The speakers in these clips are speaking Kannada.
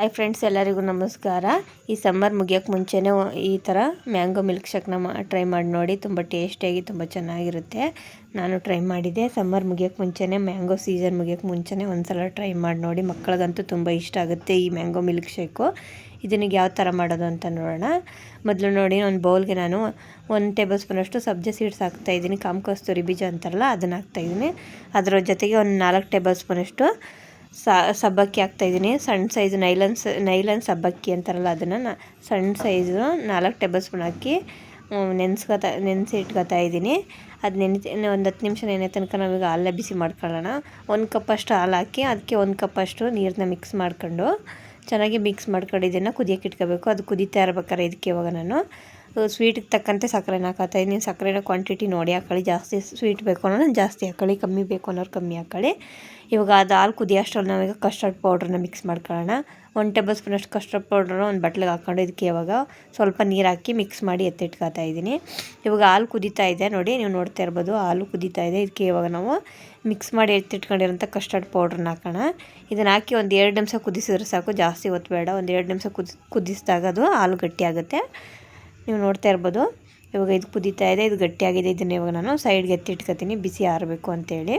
ಹಾಯ್ ಫ್ರೆಂಡ್ಸ್, ಎಲ್ಲರಿಗೂ ನಮಸ್ಕಾರ. ಈ ಸಮ್ಮರ್ ಮುಗಿಯೋಕ್ಕೆ ಮುಂಚೆನೇ ಈ ಥರ ಮ್ಯಾಂಗೋ ಮಿಲ್ಕ್ ಶೇಕ್ನ ಟ್ರೈ ಮಾಡಿ ನೋಡಿ. ತುಂಬ ಟೇಸ್ಟಿಯಾಗಿ ತುಂಬ ಚೆನ್ನಾಗಿರುತ್ತೆ. ನಾನು ಟ್ರೈ ಮಾಡಿದ್ದೆ. ಸಮ್ಮರ್ ಮುಗಿಯೋಕ್ಕೆ ಮುಂಚೆನೇ, ಮ್ಯಾಂಗೋ ಸೀಸನ್ ಮುಗಿಯೋಕ್ಕೆ ಮುಂಚೆನೇ ಒಂದು ಸಲ ಟ್ರೈ ಮಾಡಿ ನೋಡಿ. ಮಕ್ಕಳಿಗಂತೂ ತುಂಬ ಇಷ್ಟ ಆಗುತ್ತೆ ಈ ಮ್ಯಾಂಗೋ ಮಿಲ್ಕ್ ಶೇಕು. ಇದನಿಗೆ ಯಾವ ಥರ ಮಾಡೋದು ಅಂತ ನೋಡೋಣ. ಮೊದಲು ನೋಡಿ, ಒಂದು ಬೌಲ್ಗೆ ನಾನು 1 ಟೇಬಲ್ ಸ್ಪೂನಷ್ಟು ಸಬ್ಜೆ ಸೀಡ್ಸ್ ಹಾಕ್ತಾಯಿದ್ದೀನಿ. ಕಾಮಕಸ್ತೂರಿ ಬೀಜ ಅಂತಾರಲ್ಲ, ಅದನ್ನು ಹಾಕ್ತಾಯಿದ್ದೀನಿ. ಅದರ ಜೊತೆಗೆ ಒಂದು 4 ಟೇಬಲ್ ಸ್ಪೂನಷ್ಟು ಸಬ್ಬಕ್ಕಿ ಹಾಕ್ತಾಯಿದ್ದೀನಿ. ಸಣ್ಣ ಸೈಜ್ ನೈಲನ್ ಸಬ್ಬಕ್ಕಿ ಅಂತಾರಲ್ಲ, ಅದನ್ನು ಸಣ್ಣ ಸೈಜು 4 ಟೇಬಲ್ ಸ್ಪೂನ್ ಹಾಕಿ ನೆನೆಸಿ ಇಟ್ಕೊತಾ ಇದ್ದೀನಿ. ಅದು ಒಂದು 10 ನಿಮಿಷ ನೆನೆ ತನಕ ನಾವೀಗ ಹಾಲನ್ನ ಬಿಸಿ ಮಾಡ್ಕೊಳ್ಳೋಣ. 1 ಕಪ್ಪಷ್ಟು ಹಾಲು ಹಾಕಿ ಅದಕ್ಕೆ 1 ಕಪ್ಪಷ್ಟು ನೀರನ್ನ ಮಿಕ್ಸ್ ಮಾಡ್ಕೊಂಡು ಚೆನ್ನಾಗಿ ಮಿಕ್ಸ್ ಮಾಡ್ಕೊಂಡು ಇದನ್ನು ಕುದಿಯೋಕೆ ಇಟ್ಕೋಬೇಕು. ಅದು ಕುದೀತಾ ಇರ್ಬೇಕಾದ್ರೆ ಇದಕ್ಕೆ ಇವಾಗ ನಾನು ಸ್ವೀಟಿಗೆ ತಕ್ಕಂತೆ ಸಕ್ಕರೆನ ಹಾಕೋತಾಯಿದ್ದೀನಿ. ಸಕ್ಕರೆನ ಕ್ವಾಂಟಿಟಿ ನೋಡಿ ಹಾಕೊಳ್ಳಿ. ಜಾಸ್ತಿ ಸ್ವೀಟ್ ಬೇಕು ಅನ್ನೋದು ಜಾಸ್ತಿ ಹಾಕೊಳ್ಳಿ, ಕಮ್ಮಿ ಬೇಕು ಅನ್ನೋರು ಕಮ್ಮಿ ಹಾಕೊಳ್ಳಿ. ಇವಾಗ ಅದು ಹಾಲು ಕುದಿಯೋಷ್ಟರಲ್ಲಿ ನಾವೀಗ ಕಸ್ಟರ್ಡ್ ಪೌಡ್ರನ್ನ ಮಿಕ್ಸ್ ಮಾಡ್ಕೊಳ್ಳೋಣ. 1 ಟೇಬಲ್ ಸ್ಪೂನಷ್ಟು ಕಸ್ಟರ್ಡ್ ಪೌಡ್ರನ್ನ ಒಂದು ಬಟ್ಲಿಗೆ ಹಾಕ್ಕೊಂಡು ಇದಕ್ಕೆ ಇವಾಗ ಸ್ವಲ್ಪ ನೀರು ಹಾಕಿ ಮಿಕ್ಸ್ ಮಾಡಿ ಎತ್ತಿಟ್ಕೊತಾ ಇದ್ದೀನಿ. ಇವಾಗ ಹಾಲು ಕುದೀತಾ ಇದೆ ನೋಡಿ, ನೀವು ನೋಡ್ತಾ ಇರ್ಬೋದು, ಹಾಲು ಕುದೀತಾ ಇದೆ. ಇದಕ್ಕೆ ಇವಾಗ ನಾವು ಮಿಕ್ಸ್ ಮಾಡಿ ಎತ್ತಿಟ್ಕೊಂಡಿರೋಂಥ ಕಸ್ಟರ್ಡ್ ಪೌಡ್ರನ್ನ ಹಾಕೋಣ. ಇದನ್ನು ಹಾಕಿ ಒಂದು 2 ನಿಮಿಷ ಕುದಿಸಿದ್ರೆ ಸಾಕು, ಜಾಸ್ತಿ ಹೊತ್ತು ಬೇಡ. ಒಂದು 2 ನಿಮಿಷ ಕುದಿಸಿದಾಗ ಅದು ಹಾಲು ಗಟ್ಟಿಯಾಗುತ್ತೆ. ನೀವು ನೋಡ್ತಾ ಇರ್ಬೋದು, ಇವಾಗ ಇದು ಕುದೀತಾ ಇದೆ, ಇದು ಗಟ್ಟಿಯಾಗಿದೆ. ಇದನ್ನು ಇವಾಗ ನಾನು ಸೈಡ್ಗೆ ಎತ್ತಿಟ್ಕೊತೀನಿ, ಬಿಸಿ ಆರಬೇಕು ಅಂತೇಳಿ.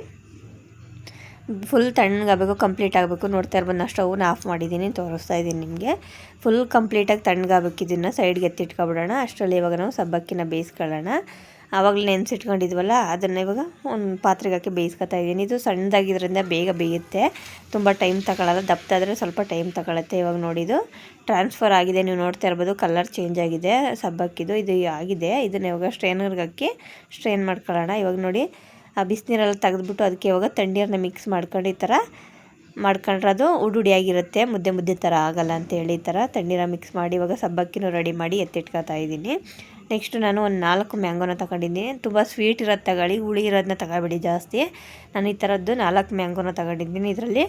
ಫುಲ್ ತಣ್ಣಗಾಗಬೇಕು, ಕಂಪ್ಲೀಟ್ ಆಗಬೇಕು. ನೋಡ್ತಾ ಇರ್ಬೋದು, ನಾನು ಸ್ಟವ್ನ ಆಫ್ ಮಾಡಿದ್ದೀನಿ, ತೋರಿಸ್ತಾ ಇದ್ದೀನಿ ನಿಮಗೆ. ಫುಲ್ ಕಂಪ್ಲೀಟಾಗಿ ತಣ್ಣಗಾಗಬೇಕು. ಇದನ್ನು ಸೈಡ್ಗೆ ಎತ್ತಿಟ್ಕೊಬಿಡೋಣ. ಅಷ್ಟರಲ್ಲಿ ಇವಾಗ ನಾವು ಸಬ್ಬಕ್ಕಿನ ಬೇಯಿಸ್ಕೊಳ್ಳೋಣ. ಆವಾಗಲೇ ನೆನೆಸಿಟ್ಕೊಂಡಿದ್ವಲ್ಲ, ಅದನ್ನು ಇವಾಗ ಒಂದು ಪಾತ್ರೆಗೆ ಹಾಕಿ ಬೇಯಿಸ್ಕೊತಾ ಇದ್ದೀನಿ. ಇದು ಸಣ್ಣದಾಗಿದ್ದರಿಂದ ಬೇಗ ಬೇಯುತ್ತೆ, ತುಂಬ ಟೈಮ್ ತಗೊಳ್ಳಲ್ಲ. ದಪ್ಪದಾದರೆ ಸ್ವಲ್ಪ ಟೈಮ್ ತಗೊಳುತ್ತೆ. ಇವಾಗ ನೋಡಿ, ಇದು ಟ್ರಾನ್ಸ್ಫರ್ ಆಗಿದೆ. ನೀವು ನೋಡ್ತಾ ಇರ್ಬೋದು, ಕಲರ್ ಚೇಂಜ್ ಆಗಿದೆ ಸಬ್ಬಕ್ಕಿದು. ಇದು ಆಗಿದೆ. ಇದನ್ನು ಇವಾಗ ಸ್ಟ್ರೈನರ್ಗೆ ಹಾಕಿ ಸ್ಟ್ರೈನ್ ಮಾಡ್ಕೊಳ್ಳೋಣ. ಇವಾಗ ನೋಡಿ, ಆ ಬಿಸಿನೀರೆಲ್ಲ ತೆಗೆದ್ಬಿಟ್ಟು ಅದಕ್ಕೆ ಇವಾಗ ತಣ್ಣೀರನ್ನ ಮಿಕ್ಸ್ ಮಾಡ್ಕೊಂಡು ಈ ಥರ ಮಾಡ್ಕೊಂಡ್ರೆ ಅದು ಉಡುಡಿಯಾಗಿರುತ್ತೆ, ಮುದ್ದೆ ಥರ ಆಗೋಲ್ಲ ಅಂತೇಳಿ ಈ ಥರ ತಣ್ಣೀರ ಮಿಕ್ಸ್ ಮಾಡಿ ಇವಾಗ ಸಬ್ಬಕ್ಕಿನೂ ರೆಡಿ ಮಾಡಿ ಎತ್ತಿಟ್ಕೊತಾ ಇದ್ದೀನಿ. ನೆಕ್ಸ್ಟು ನಾನು ಒಂದು 4 ಮ್ಯಾಂಗೋನ ತಗೊಂಡಿದ್ದೀನಿ. ತುಂಬ ಸ್ವೀಟ್ ಇರೋದು ತಗೊಳ್ಳಿ, ಹುಳಿ ಇರೋದನ್ನ ತಗೋಬೇಡಿ ಜಾಸ್ತಿ. ನಾನು ಈ ಥರದ್ದು 4 ಮ್ಯಾಂಗೋನ ತಗೊಂಡಿದ್ದೀನಿ. ಇದರಲ್ಲಿ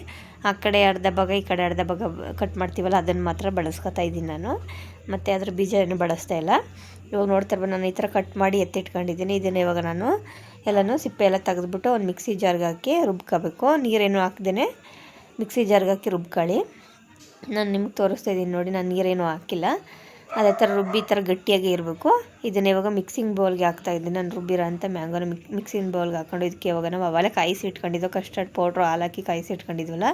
ಆ ಕಡೆ ಅರ್ಧ ಭಾಗ, ಈ ಕಡೆ ಅರ್ಧ ಭಾಗ ಕಟ್ ಮಾಡ್ತೀವಲ್ಲ, ಅದನ್ನು ಮಾತ್ರ ಬಳಸ್ಕೊತಾ ಇದ್ದೀನಿ ನಾನು. ಮತ್ತು ಅದ್ರ ಬೀಜ ಏನು ಬಳಸ್ತಾ ಇಲ್ಲ. ಇವಾಗ ನೋಡ್ತಾ ಇರ್ಬೋದು, ನಾನು ಈ ಥರ ಕಟ್ ಮಾಡಿ ಎತ್ತಿಟ್ಕೊಂಡಿದ್ದೀನಿ. ಇದನ್ನು ಇವಾಗ ನಾನು ಎಲ್ಲನೂ ಸಿಪ್ಪೆ ಎಲ್ಲ ತೆಗೆದ್ಬಿಟ್ಟು ಒಂದು ಮಿಕ್ಸಿ ಜಾರ್ಗೆ ಹಾಕಿ ರುಬ್ಕೋಬೇಕು. ನೀರೇನು ಹಾಕ್ದೇ ಮಿಕ್ಸಿ ಜಾರ್ಗೆ ಹಾಕಿ ರುಬ್ಕೊಳ್ಳಿ. ನಾನು ನಿಮ್ಗೆ ತೋರಿಸ್ತಾ ಇದ್ದೀನಿ ನೋಡಿ, ನಾನು ನೀರೇನು ಹಾಕಿಲ್ಲ. ಅದೇ ಥರ ರುಬ್ಬಿ ಈ ಥರ ಗಟ್ಟಿಯಾಗಿ ಇರಬೇಕು. ಇದನ್ನು ಇವಾಗ ಮಿಕ್ಸಿಂಗ್ ಬೌಲ್ಗೆ ಹಾಕ್ತಾಯಿದ್ದೀನಿ. ನಾನು ರುಬ್ಬಿರೋ ಅಂಥ ಮ್ಯಾಂಗೋನ ಮಿಕ್ಸಿಂಗ್ ಬೌಲ್ಗೆ ಹಾಕ್ಕೊಂಡು ಇದಕ್ಕೆ ಇವಾಗ ನಾವು ಅವೆಲ್ಲ ಕಾಯಿಸಿ ಇಟ್ಕೊಂಡಿದ್ದೋ ಕಸ್ಟರ್ಡ್ ಪೌಡ್ರು ಹಾಲು ಹಾಕಿ ಕಾಯಿಸಿ ಇಟ್ಕೊಂಡಿದ್ವಲ್ಲ,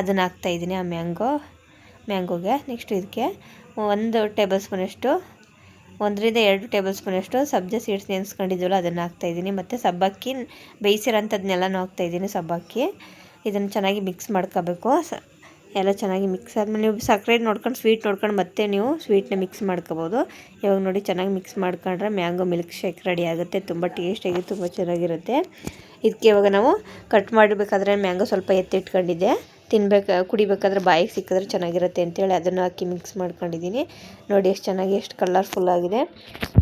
ಅದನ್ನು ಹಾಕ್ತಾಯಿದ್ದೀನಿ ಆ ಮ್ಯಾಂಗೋಗೆ. ನೆಕ್ಸ್ಟ್ ಇದಕ್ಕೆ 1 ಟೇಬಲ್ ಸ್ಪೂನಷ್ಟು 1 ರಿಂದ 2 ಟೇಬಲ್ ಸ್ಪೂನಷ್ಟು ಸಬ್ಜೆ ಸೀಡ್ಸ್ ನೆನೆಸ್ಕೊಂಡಿದ್ವಲ್ಲ, ಅದನ್ನು ಹಾಕ್ತಾಯಿದ್ದೀನಿ. ಮತ್ತು ಸಬ್ಬಕ್ಕಿ ಬೇಯಿಸಿರೋಂಥದ್ದನ್ನೆಲ್ಲನೂ ಹಾಕ್ತಾಯಿದ್ದೀನಿ. ಸಬ್ಬಕ್ಕಿ ಇದನ್ನು ಚೆನ್ನಾಗಿ ಮಿಕ್ಸ್ ಮಾಡ್ಕೋಬೇಕು. ಎಲ್ಲ ಚೆನ್ನಾಗಿ ಮಿಕ್ಸ್ ಆದಮೇಲೆ ನೀವು ಸಕ್ಕರೆ ನೋಡ್ಕೊಂಡು, ಸ್ವೀಟ್ ನೋಡ್ಕೊಂಡು ಮತ್ತೆ ನೀವು ಸ್ವೀಟ್ನ ಮಿಕ್ಸ್ ಮಾಡ್ಕೋಬೋದು. ಇವಾಗ ನೋಡಿ, ಚೆನ್ನಾಗಿ ಮಿಕ್ಸ್ ಮಾಡ್ಕೊಂಡ್ರೆ ಮ್ಯಾಂಗೋ ಮಿಲ್ಕ್ ಶೇಕ್ ರೆಡಿ ಆಗುತ್ತೆ. ತುಂಬ ಟೇಸ್ಟಿಯಾಗಿ ತುಂಬ ಚೆನ್ನಾಗಿರುತ್ತೆ. ಇದಕ್ಕೆ ಇವಾಗ ನಾವು ಕಟ್ ಮಾಡಬೇಕಾದ್ರೆ ಮ್ಯಾಂಗೋ ಸ್ವಲ್ಪ ಎತ್ತಿಟ್ಕೊಂಡಿದ್ದೆ, ಕುಡಿಬೇಕಾದ್ರೆ ಬಾಯಿಗೆ ಸಿಕ್ಕಿದ್ರೆ ಚೆನ್ನಾಗಿರುತ್ತೆ ಅಂತೇಳಿ ಅದನ್ನು ಹಾಕಿ ಮಿಕ್ಸ್ ಮಾಡ್ಕೊಂಡಿದ್ದೀನಿ. ನೋಡಿ ಎಷ್ಟು ಚೆನ್ನಾಗಿ, ಎಷ್ಟು ಕಲರ್ಫುಲ್ ಆಗಿದೆ.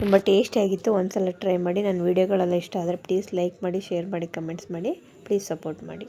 ತುಂಬ ಟೇಸ್ಟಿಯಾಗಿತ್ತು. ಒಂದು ಸಲ ಟ್ರೈ ಮಾಡಿ. ನನ್ನ ವೀಡಿಯೋಗಳೆಲ್ಲ ಇಷ್ಟ ಆದರೆ ಪ್ಲೀಸ್ ಲೈಕ್ ಮಾಡಿ, ಶೇರ್ ಮಾಡಿ, ಕಮೆಂಟ್ಸ್ ಮಾಡಿ, ಪ್ಲೀಸ್ ಸಪೋರ್ಟ್ ಮಾಡಿ.